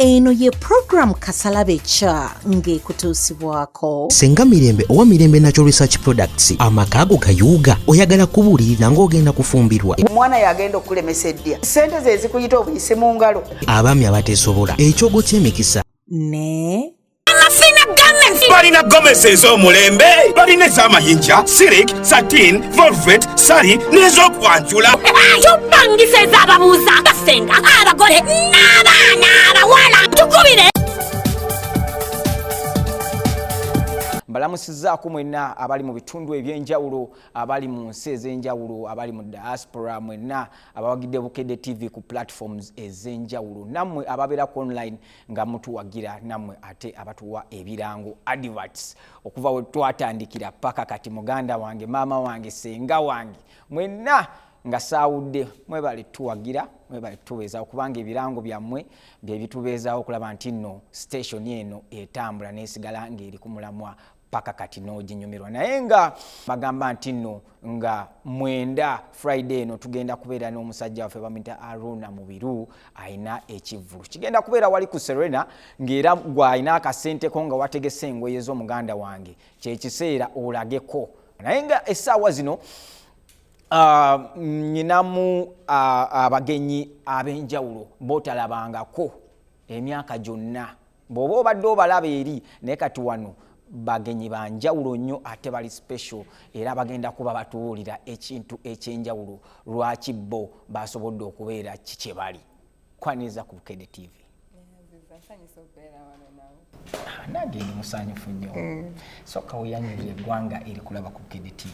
Eno ye program Kasalabe cha nge kutuusibwako Senga Mirembe owa Mirembe Natural Research Products amakago kayuga oyagala kubulirira ng'ogenda kufumbirwa omwana yagenda okulemesa eddia sente ze zikuyita obuyise mu ngalo abaami abateesobola ekyogo ky'emikisa ne balina gomesi ez'omulembe balina ez'amayinja sirik satin volvet sari n'ez'okwanjula tupangisa ez'ababuuza akasenga abagole n'abaana abawala tukubire mbalamusizzaako mwenna abali mu bitundu ebyenjawulo abali mu nsi ez'enjawulo abali mu diaspora mwenna abawagidde Bukedde TV ku platforms ez'enjawulo nammwe ababeerako online nga mutuwagira nammwe ate abatuwa ebirango adverts okuva we twatandikira paka kati muganda wange maama wange senga wange mwenna nga saawudde mwebale tuwagira mwebale tubeezaawo kubanga ebirango byammwe bye bitubeezaawo okulaba nti nno station eno etambula n'esigala ng'eri ku mulamwa paka kati n'oginyumirwa naye nga bagamba nti nno nga mwenda Friday eno tugenda kubeera n'omusajja waffe bamuyita Aruna Mubiru ayina ekivvulu kigenda kubeera wali ku Serena ng'era gw'ayina akasenteko nga wategese engoye z'omuganda wange kyekiseera olageko naye nga essaawa zino nyinamu abagenyi ab'enjawulo bootalabangako emyaka gyonna bw'oba obadde obalaba eri naye kati wano bagenyi banjawulo nnyo ate bali special era bagenda kuba batuwulira ekintu ekyenjawulo lwaki bo basobodde okubeera kikye bali kwaniza ku Bukedde TV nange ndi musanyufu nnyo sokka weyanyulira eggwanga eri kulaba ku Bukedde TV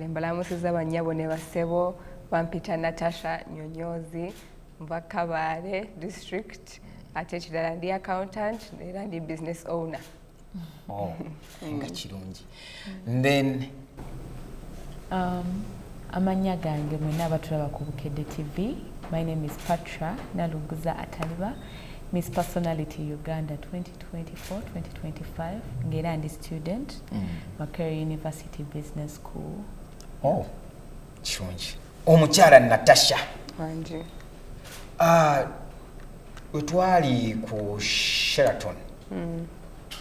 mbalamusiza bannyabo ne basebo bampita Natasha Nyonyozi nva Kabale district ate ekirala ndi accountant era ndi business owner. Nga kirungi. Then amanya gange mwena abatulaba ku Bukedde TV. My name is Patra Nalunguza Ataliba, Miss Personality Uganda 2024-2025. Ngera ndi student Makerere University Business School. Kirungi. Omukyala Natasha. Wanje. Wetwali ku Sheraton.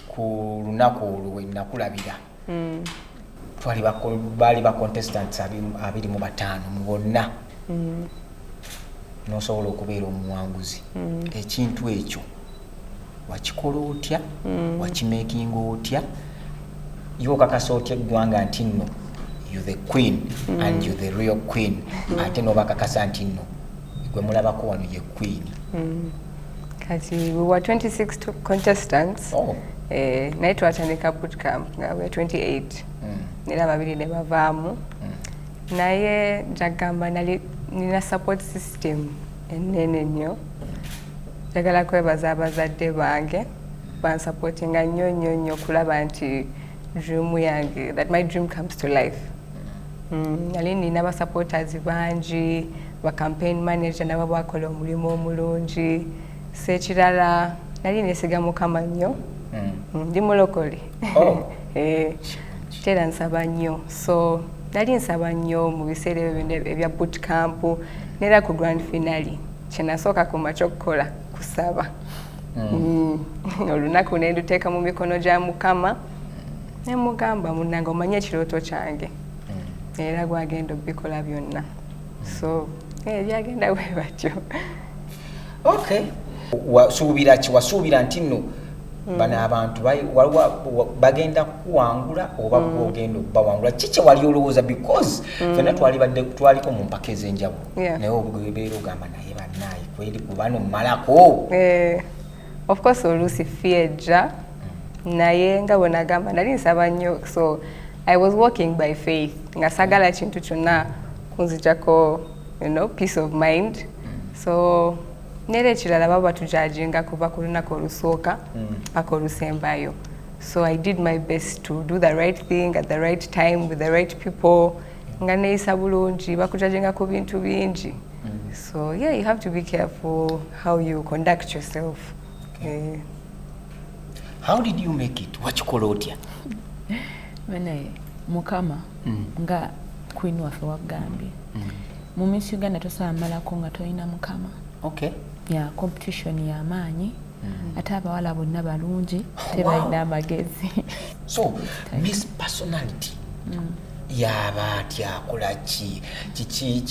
Ku lunaku olwo nakulabira bali ba contestants 25 mu bonna nosobola okubeera omuwanguzi ekintu ekyo wakikola otya wakimakinga otya yo kakasa otya eggwanga nti nno you the queen and you the real queen ate noba kakasa nti nno gwe mulabako wano ye queen kati we were 26 contestants naye twatandika bootcamp nga we 28 era babiri ne bavaamu naye njagamba nina support system ennene nnyo njagala kwebaza abazadde bange bansupportinga nnyo kulaba nti dream yange that my dream comes to life. Nali nina basupporters bangi ba campaign manager nabo bakola omulimu omulungi sekirala nali nesiga Mukama nnyo ndi mulokole tera nsaba nnyo so nali nsaba nnyo mu biseera ebya bootcamp nera ku grand finale kyenasooka kumakya okukola kusaba olunaku ne nduteeka mu mikono gya Mukama ne mugamba munnange omanye ekirooto kyange era gwagenda obikola byonna so byagenda bwe batyo. Okay. Wasuubira nti nno bano abantu bagenda kuwangula oba bwogenda bawangula kiki wali olowooza because fena twaliko mu mpaka ez'enjawulo naye obugebeera ogamba naye bannaye kweri kubano mmalako of course oluusi fieja naye nga bwe nagamba nali nsaba nnyo so I was walking by faith nga sagala kintu kyonna kunzijako peace of mind so nera ekirala baba batujajinga kuva ku lunaku olusooka paka olusembayo so I did my best to do the right thing at the right time with the right people nga neeyisa bulungi bakujajinga ku bintu bingi so yeah you have to be careful how you conduct yourself. How did you make it? Wakikola otya? Mene Mukama nga queen waffe wagambye mu Miss Uganda tosamalako nga toyina Mukama. Okay. Ya competition ya maanyi ate abawala bonna balungi tebalina amagezi. So Miss Personality yaba atya akola ki kiki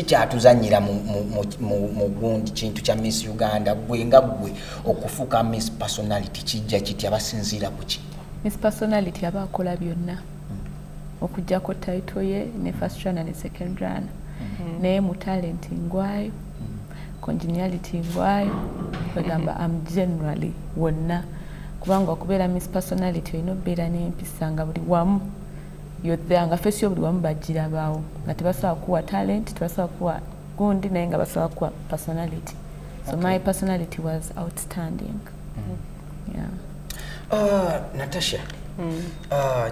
kyatuzanyira mu gundi kintu kya Miss Uganda gwe nga gwe okufuuka Miss Personality kijja kiti abasinziira ku ki? Miss Personality aba akola byonna okujjako title ye ne first runner ne second runner naye mu talent ngwayo congeniality ngwayo kwegamba am generally wonna kubanga okubeera Miss Personality olina okubeera n'empisa nga buli wamu yothanga fesi yo buli wamu bagirabaawo nga tebasobola kuwa talent tebasobola kuwa gundi naye nga basobola kuwa personality. So my personality was outstanding. Natasha,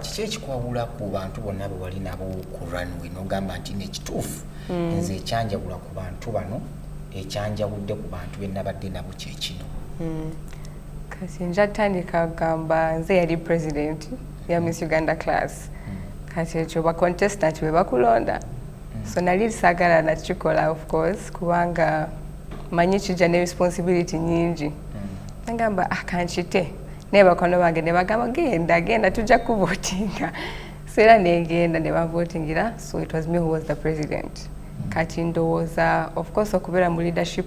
kiki ekikwawula ku bantu bonna be wali nabo ku runway n'ogamba nti nekituufu nze ekyanjawula ku bantu bano ekyanjawudde ku bantu be nabadde nabo kyekino? Kati nja tandika kugamba nze yali president ya Miss Uganda class. Kati ekyo ba contestant be bakulonda. So nali sagala nakikola of course kubanga manyi kijja ne responsibility nyingi. Ngamba akankite ne bakono bange ne bagamba genda tujja kuvotinga. So era negenda ne bavotingira, so it was me who was the president. Kati ndowooza of course okubeera mu leadership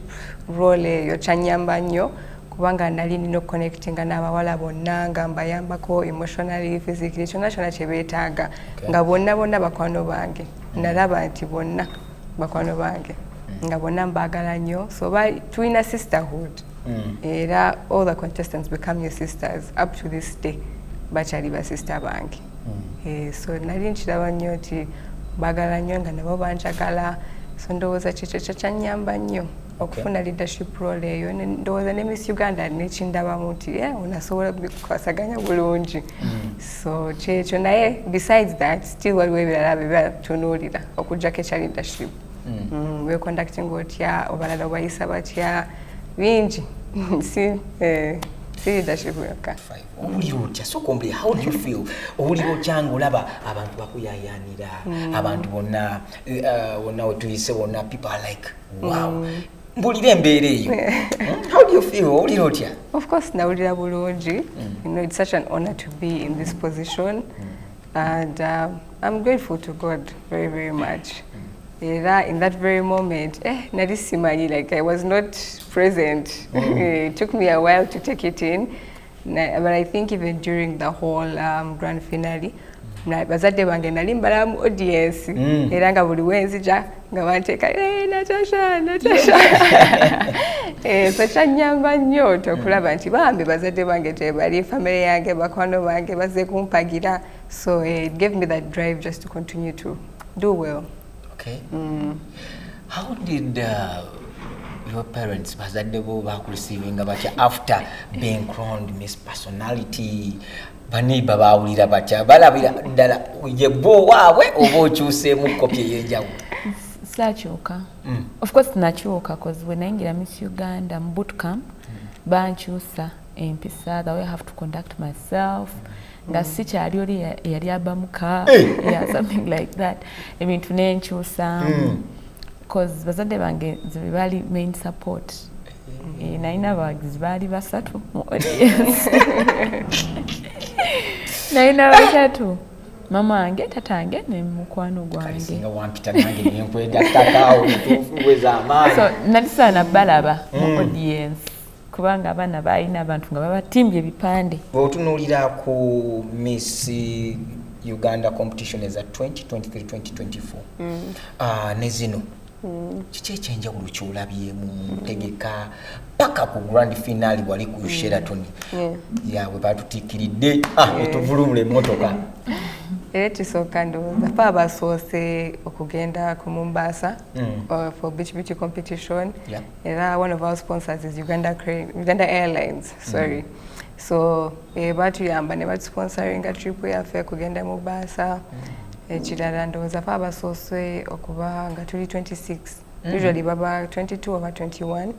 role eyo kyanyamba nnyo kubanga nali nino connectinga n'abawala bonna nga mbayambako emotionally, physically, kyonna kye beetaaga nga bonna bakwano bange. Nalaba nti bonna bakwano bange nga bonna mbaagala nnyo, so tulina sisterhood. Era all the contestants become your sisters up to this day bakyali ba sister bange. So nali nkiraba nnyo nti baagala nnyo nga nabo banjagala, so ndowooza kyekyo kyanyamba nnyo okufuna leadership role eyo. Ndowooza ne Miss Uganda nekindabamu nti onasobola kukwasaganya bulungi. So kyekyo naye besides that still waliwo ebirala byebatunuulira okujjako ekya leadership. Weconducting otya, obalala obayisa batya, bingi si leadership yokka. Owulira otya? Sokombere, how do you feel? Owulira otya ng'olaba abantu bakuyayaanira, abantu bonna wetuyise bonna, people are like wow. Mbulira embeera eyo. How do you feel? Owulira otya? Of course nawulira bulungi. You know, it's such an honor to be in this position, and I'm grateful to God very, very much. In that very moment, nali simanyi, like I was not present. It took me a while to take it in, but I think even during the whole grand finale, bazadde bange nali mbala mu audience era nga buli wenzija nga banteeka Natasha. So kyanyamba nnyo okulaba nti bambi bazadde bange tebali, family yange, bakwano bange bazze kumpagira. So it gave me that drive just to continue to do well. Okay. How did your parents bazadde bo bakureceiving batya after being crowned Miss Personality? Baniba bawulira batya balabira ddala ye bo waabwe oba okyuseemu kopya ey'enjawulo? Saakyuka. Of course nakyuka because when I Miss Uganda boot camp bankyusa empisa, the way I have to conduct myself. Nga sikyali oli yali abamuka, something like that. Ebintu nenkyusa because bazadde bange nze bali main support. Nalina abawagizi baali basatu mu audience. Nalina basatu. Mama wange, tata wange ne mukwano gwange. Singa wampita nange nenkweda kakaawo weza amaanyi. So nalisaana balaba mu audience. Kubanga abana balina abantu nga babatimbye ebipande. Otunuulira ku Miss Uganda competition eza 2023-2024 ne zino kiki ekyenjawulo kyolabyemu ntegeka paka ku grand finale wali ku Sheraton yawe batutikiridde etuvulumule emmotoka? Ekisooka ndowooza fa abasoose okugenda ku Mombasa for beach beauty competition. Era one of our sponsors is Uganda Airlines. Sorry. So batuyamba ne batusponsoringa trip yaffe kugenda Mombasa. Ekirala ndowooza fa abasoose okuba nga tuli 26. Usually baba 22 over 21.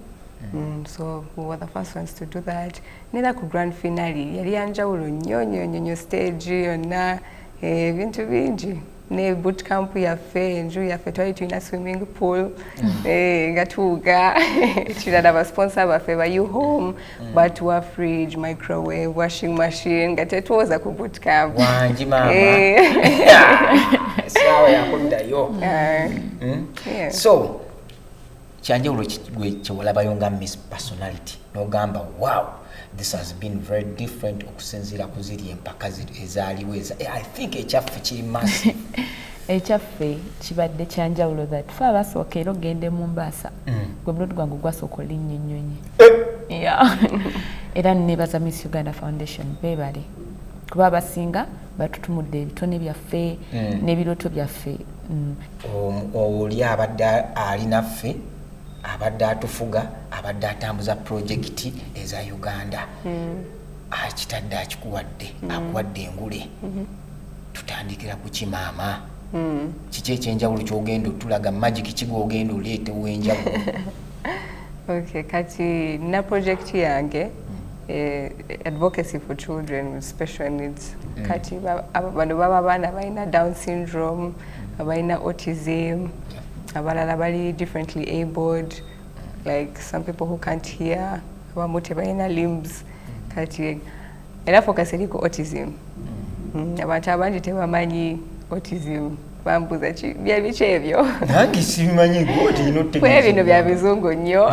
So we were the first ones to do that. Nera ku grand finale yali yanjawulo nnyo stage yonna. Ebintu bingi ne bootcamp yaffe enju yaffe twali tulina swimming pool nga tuuga kirala basponsor baffe ba you home batuwa fridge microwave washing machine nga tetwoza ku bootcamp wangi mama sawa yakuddayo so kyanjawulo gwe kyewalabayo nga Miss Personality n'ogamba wow this has been very different okusinziira ku ziri empaka ezaaliwo I think ekyaffe kiri massive ekyaffe kibadde kyanjawulo that fe abasooka era ogende mu Mbaasa gwe muludi gwange gwasooka olinnyo ennyonyi era nebaza Miss Uganda Foundation beebale kuba abasinga batutumudde ebitone byaffe n'ebirooto byaffe oli abadde alinaffe abadde atufuga abadde atambuza projekiti eza Uganda akitadde akikuwadde akuwadde engule tutandikira ku kimaama kiki ekyenjawulo kyogenda otulaga magic kigogenda oleete wenjawulo okay kati na project yange advocacy for children with special needs kati bano baba baana balina Down syndrome balina autism abalala bali differently abled like some people who can't hear abamu tebalina limbs kati era focus eri ku autism abantu abangi tebamanyi autism bambuza ki byabiki ebyo nange simanyi goti bino bya bizungu nnyo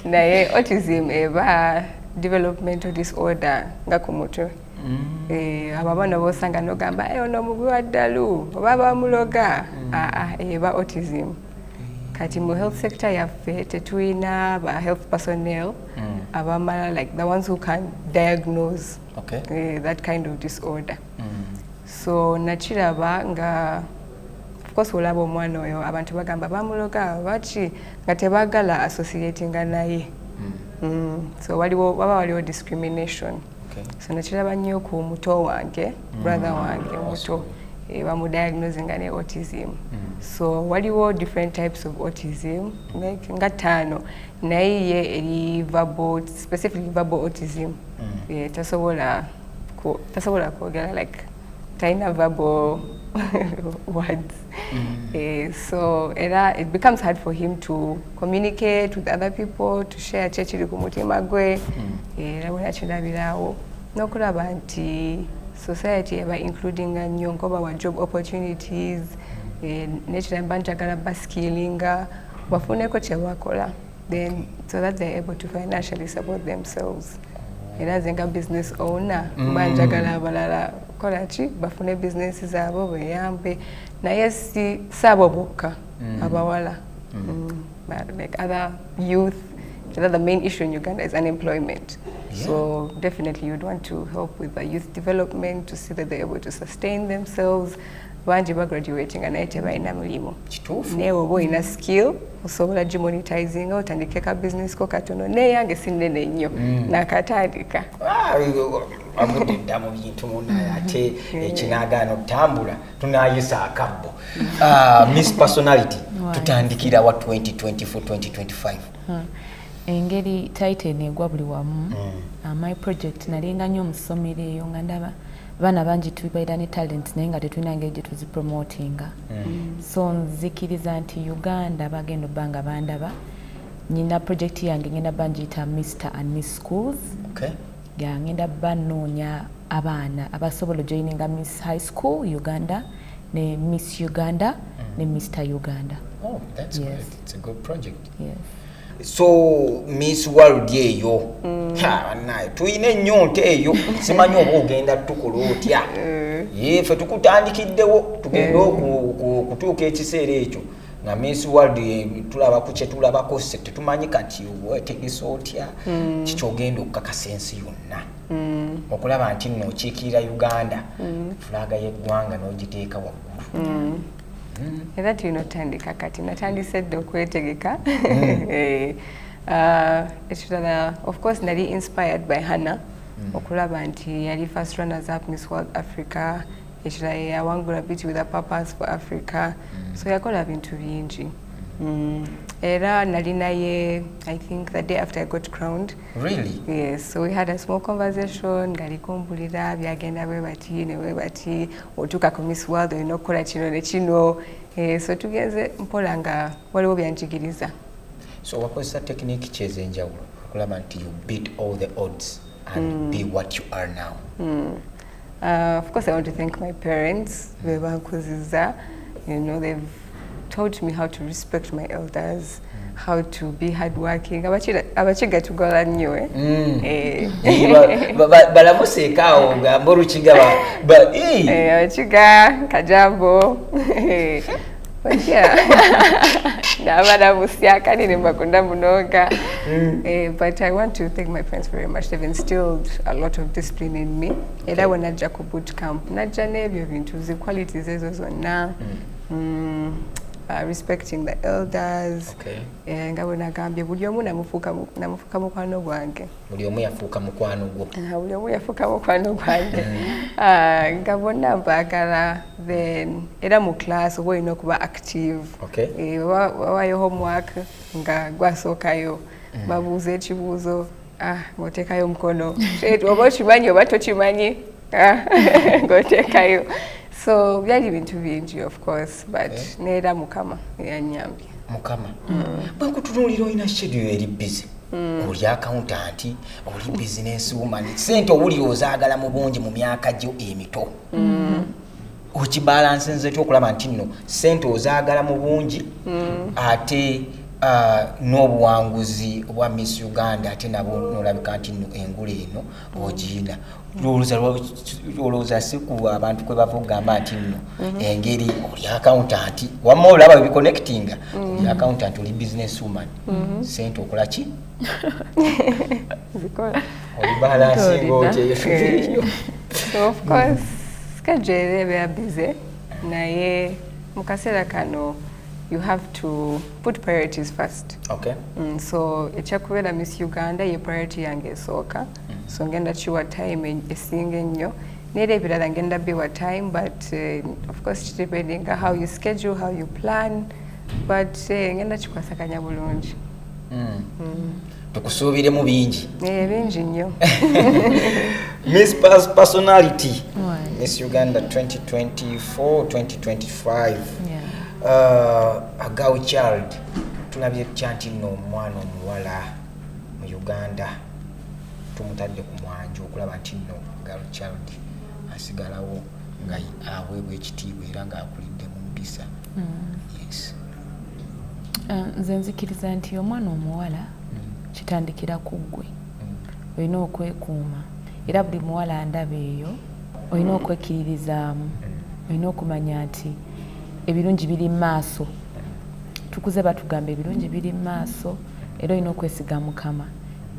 naye autism eba developmental disorder nga ku mutwe ababana bosanga nogamba ono mubi wa ddalu oba bamuloga eba autism kati mu health sector yaffe tetulina ba health personnel abamala like the ones who can diagnose that kind of disorder so nakiraba nga of course olaba omwana oyo abantu bagamba bamuloga baki nga tebagala associatinga naye so waliwo discrimination so nakiraba nnyo ku muto wange brother wange muto bamudiagnosing ne autism so waliwo different types of autism like nga ttaano naye ye eri verbal specifically verbal autism tasobola kwogera like talina verbal words so it becomes hard for him to communicate with other people to share kyekiri ku mutima gwe era bwena kirabirawo n'okulaba nti society eba including nnyo nkoba wa job opportunities nekiramba njagala baskillinga bafuneko kyebakola then so that they're able to financially support themselves era zenga business owner banjagala abalala kola ki bafune business zaabo beyambe naye saabo bokka abawala like other youth. The main issue in Uganda is unemployment. So definitely you'd want to help with the youth development to see that they're able to sustain themselves. Banji ba graduating and naite baina mulimo. Newe bo ina skill osobola monetizing otandike ka business ko katono ne yange sinene nnyo nakatandika. Amudde mu bintu muna ate ekinagaano tambula tunayisa akabbo. Miss Personality tutandikira wa 2024 2025. Engeri title negwa buli wamu my project nalinga nnyo musomero eyo nga ndaba bana bangi tubaira ne talent naye nga tetulina ngeri gye tuzipromotinga so nzikiriza nti Uganda bagenda banga bandaba nyina project yange ngenda banjita Mr and Miss Schools ya ngenda banoonya abaana abasobola joininga Miss High School Uganda ne Miss Uganda ne Mr Uganda. Oh, that's good. It's a good project. Yes. So Miss World eyo naye tuyina ennyonta eyo simanyi oba ogenda tukola otya yefe tukutandikiddewo tugenda okutuuka ekiseera ekyo nga Miss World tulaba ku kye tulabako se tetumanyi kati wetegesa otya kikyogenda okukakasa ensi yonna okulaba nti nno okiikirira Uganda fulaga y'eggwanga n'ogiteeka waggulu. Era tunotandika kati natandise dde okwetegeka of course nali inspired by Hannah okulaba nti yali first runners up Miss World Africa ekirala yawangula Beauty with a Purpose for Africa so yakola bintu bingi Era nali naye, I think the day after I got crowned. Really? Yes, so we had a small conversation, galikumbulira byagenda bwe bati ne bwe bati otuuka ku Miss World olina okukola kino ne kino. So tugenze mpola nga waliwo byanjigiriza. So wakozesa technique ki ez'enjawulo okulaba nti you beat all the odds and be what you are now? Of course, I want to thank my parents. Bebankuziza, you know, they've taught me how to respect my elders, how to be hardworking. Abachiga tugola nnyo balamuseekaawo ngamba olukiga abachiga kajambo but I want to thank my parents very much. They've instilled a lot of discipline in me. Era when najja ku boot camp najja n'ebyo bintu zi qualities ezo zonna. Respecting the elders. Nga bwe nagambye buli omu namufuuka mukwano gwange. Buli omu yafuuka mukwano gwo. Buli omu yafuuka mukwano gwange. Nga bonna mbaagala, then era mu class oba olina okuba active. Wawayo homework nga gwasookayo babuuza ekibuuzo ng'oteekayo omukono. Oba okimanyi oba tokimanyi ng'oteekayo. So byali bintu bingi, of course, but neera Mukama yanyambye. Mukama. Bwe nkutunuulira olina schedule eri busy. Oli accountant, oli business woman. Sente owulira ozaagala mu bungi mu myaka gyo emito. Okibalanse nze okulaba nti nno sente ozaagala mu bungi ate n'obuwanguzi obwa Miss Uganda ate nabo nolabika nti nno engula eno ogiyina. Olowooza si ku abantu kwe bava okugamba nti nno engeri oli accountant wamma olaba biconnectinga oli accountant oli business woman sente okola ki? Zikola. Oli balansi ng'otyeyo. So of course schedule eba busy naye mu kaseera kano you have to put priorities first. So ekyakubeera Miss Uganda ye priority yange esooka. So ngenda kiwa time esinga ennyo. Neera ebirala ngenda biwa time, but of course depending on how you schedule, how you plan, but ngenda kikwasaganya bulungi. Tukusuubiremu bingi. Bingi nnyo. Miss Personality. Miss Uganda 2024-2025. A girl child. Tulabye kyanti nno omwana omuwala mu Uganda. Tumutadde ku mwanjo okulaba nti nno girl child asigalawo nga aweebwa ekitiibwa era ng'akulidde mu mpisa. Yes. Nze nzikiriza nti omwana omuwala kitandikira ku ggwe. Olina okwekuuma era buli muwala andaba eyo olina okwekkiririzaamu. Olina okumanya nti ebirungi biri mu maaso. Tukuze batugamba ebirungi biri mu maaso era olina okwesiga Mukama.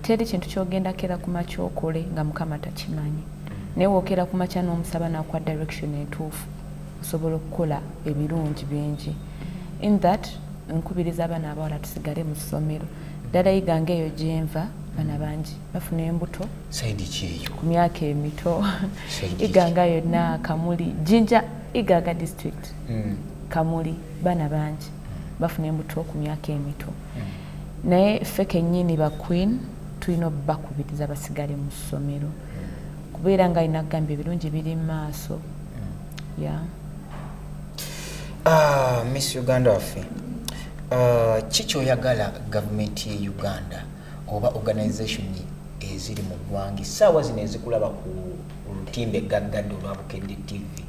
Teri kintu kyogenda kera ku makya okole nga Mukama takimanyi. Naye wookera ku makya n'omusaba n'akuwa direction entuufu osobola okukola ebirungi bingi. In that nkubiriza abaana abawala tusigale mu ssomero. Ddala yiganga eyo gyenva baana bangi bafuna embuto ku myaka emito. Iganga yonna Kamuli Jinja Iganga district Kamuli baana bangi bafuna embuto ku myaka emito. Naye ffe kennyini ba Queen tulina bakubiriza basigale mu ssomero kubeera nga alina kugamba ebirungi biri mu maaso. Miss Uganda waffe kiki oyagala gavumenti ye Uganda oba organisation eziri mu ggwanga essaawa zino ezikulaba ku lutimbe gaggadde olwa Bukedde TV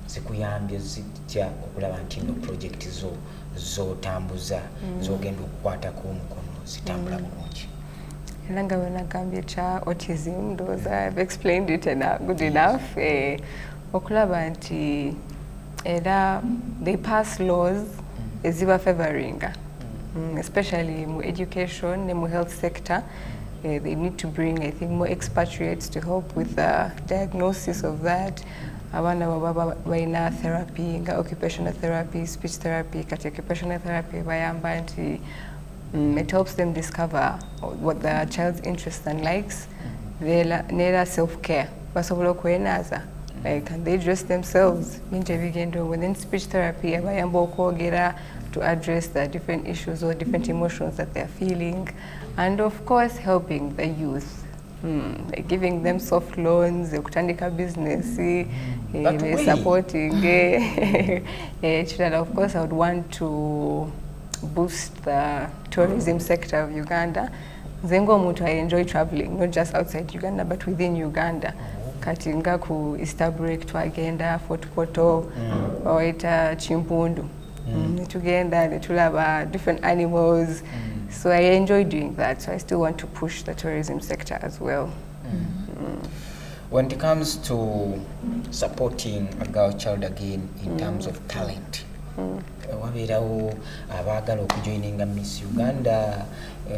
zikuyambye zitya okulaba nti nno project zotambuza zogenda okukwatako omukono zitambula bulungi? Era nga bwe nagambye kya autism, those I've explained it good enough. Okulaba nti era they pass laws eziba favoring, especially in education and health sector. They need to bring, I think, more expatriates to help with the diagnosis of that. Abana baba baina therapy, occupational therapy, speech therapy, occupational therapy bayamba nti it helps them discover what the child's interests and likes. Nera self-care. Basobola kwenaza. Like, can they dress themselves? Within speech therapy, abayamba okwogera, to address the different issues or different emotions that they're feeling, and of course helping the youth. Like giving them soft loans, kutandika business, supporting. And of course, I would want to boost the tourism sector of Uganda. Zengo omuntu I enjoy traveling, not just outside Uganda, but within Uganda. Kati nga ku Easterbreak twagenda Fort Poto, oita Chimpundu. Tugenda netulaba different animals. So I enjoy doing that. So I still want to push the tourism sector as well. When it comes to supporting a girl child again in terms of talent, wabeerawo abaagala okujoininga Miss Uganda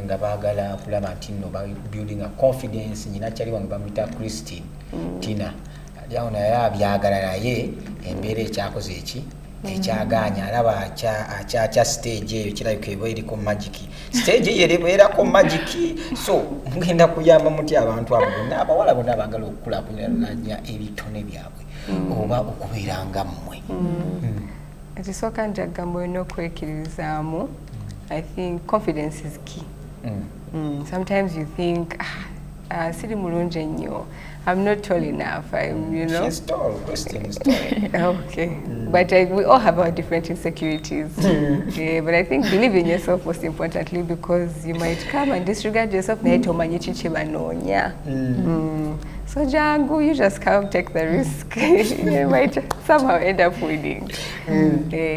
nga baagala kulaba nti nno building a confidence. Nyina kyali wange bamuyita Christine Tina alyawo naye abyagala naye embeera ekyakoze eki ekyaganya alaba akya stage eyo kirabika eba eriko magic stage eyo ebeerako magic. So mugenda kuyamba muti abantu abo bonna abawala bonna abaagala okukulaakulanya ebitone byabwe oba okubeera nga mmwe. Ekisooka njagamba olina okwekirizaamu. I think confidence is key. Sometimes you think siri mulungi ennyo, I'm not tall enough, She's tall, Christine is tall. Okay, but we all have our different insecurities. But I think believe in yourself most importantly, because you might come and disregard yourself. So Jangu, you just come, take the risk. You might somehow end up winning.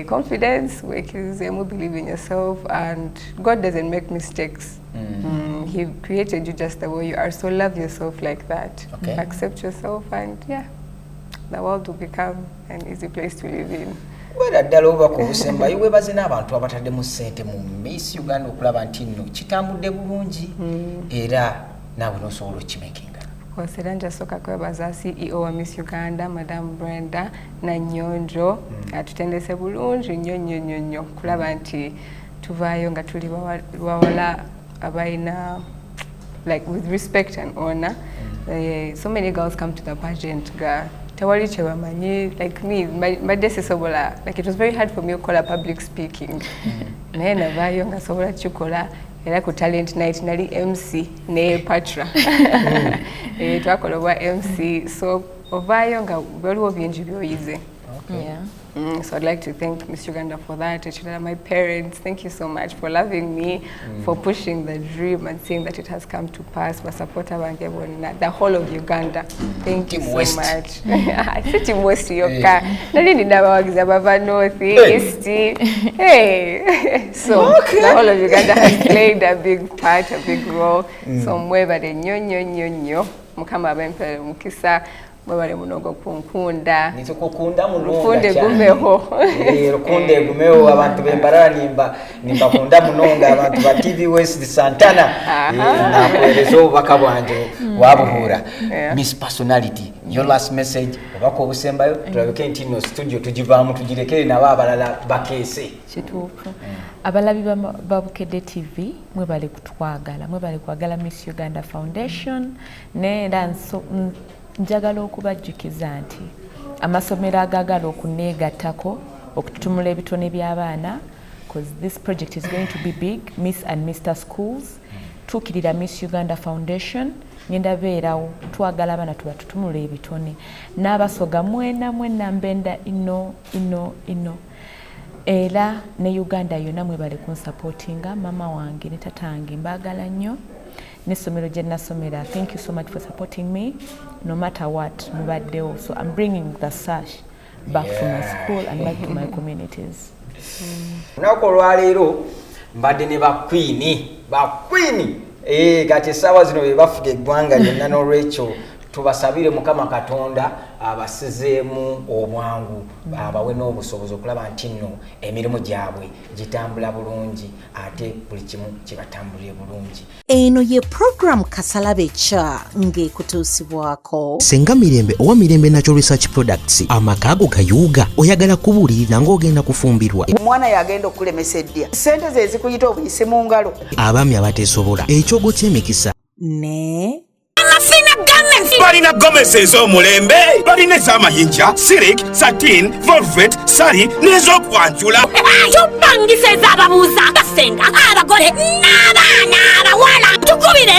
Confidence, believe in yourself, and God doesn't make mistakes. He created you just the way you are, so love yourself like that. Okay. Accept yourself, and yeah, the world will become an easy place to live in. Wera ddala oba ku busemba yewebaze n'abantu abatadde mu ssente mu Miss Uganda okulaba nti nno kitambudde bulungi era naawe n'osobola okimekinga. Era njasooka kwebaza CEO wa Miss Uganda Madam Brenda Nanyonjo atutendese bulungi nnyo kulaba nti tuvaayo nga tuli bawala abayina like with respect and honor. So many girls come to the pageant ga tewali kyebamanyi, like me mbadde sisobola, like it was very hard for me okukola public speaking naye navaayo nga sobola kikola. Era ku talent night nali MC ne Patra twakola obwa MC, so ovaayo nga waliwo bingi byoyize. So I'd like to thank Miss Uganda for that. My parents, thank you so much for loving me, for pushing the dream and seeing that it has come to pass. For supporter the whole of Uganda. Thank you so much. I said Team West Yoka. Nali ninabawagiza baba North, East. Hey. So the whole of Uganda has played a big part, a big role. So mweba de nyo. Mukama abempere mukisa. Mwebale munogo kunkunda. Nitukukunda munonga. Rukunde gumeho. Rukunde gumeho abantu bembarara nimba kunda munonga abantu ba TV West Santana. Na kuelezo bakabwanje wabuhura. Miss Personality, your last message obako obusembayo tulabeke ntino studio tujivaamu tujirekere na babalala bakese. Kituufu. Abalabi ba Bukedde TV mwebale kutwagala, mwebale kwagala Miss Uganda Foundation ne danso njagala okubajjukiza nti amasomero agagala okuneegattako okututumula ebitone by'abaana, because this project is going to be big. Miss and Mr. Schools tuukirira Miss Uganda Foundation ngenda beerawo twagala abaana tubatutumula ebitone n'abasoga mwena mbenda ino era ne Uganda yonna mwebale kunsupportinga, mama wange ne tatange mbaagala nnyo. Nisomero gye nasomera, thank you so much for supporting me no matter what mubaddeo. So I'm bringing the sash back to my school and back to my communities. Nako lwaleero mbadde ne bakwini kati sawa zino bebafuga eggwanga lyonna n'olwekyo tubasabire Mukama Katonda abasizeemu obwangu abawe n'obusobozi okulaba nti nno emirimu gyabwe gitambula bulungi ate buli kimu kibatambulire bulungi. Eno ye program Kasalabe Cha ng'ekutuusibwako Senga Mirembe owa Mirembe Natural Research Products amakaago gayuuga oyagala kubuulirira ng'ogenda kufumbirwa omwana yagenda okulemesa eddya ssente ze zikuyita obuyise mu ngalo abaami abateesobola ekyogo ky'emikisa ne balina gomesi ez'omulembe balina ez'amayinja sirik satin volvet sali n'ez'okwanjula tupangise ez'ababuuza basenga abagole n'abaana abawala tukubire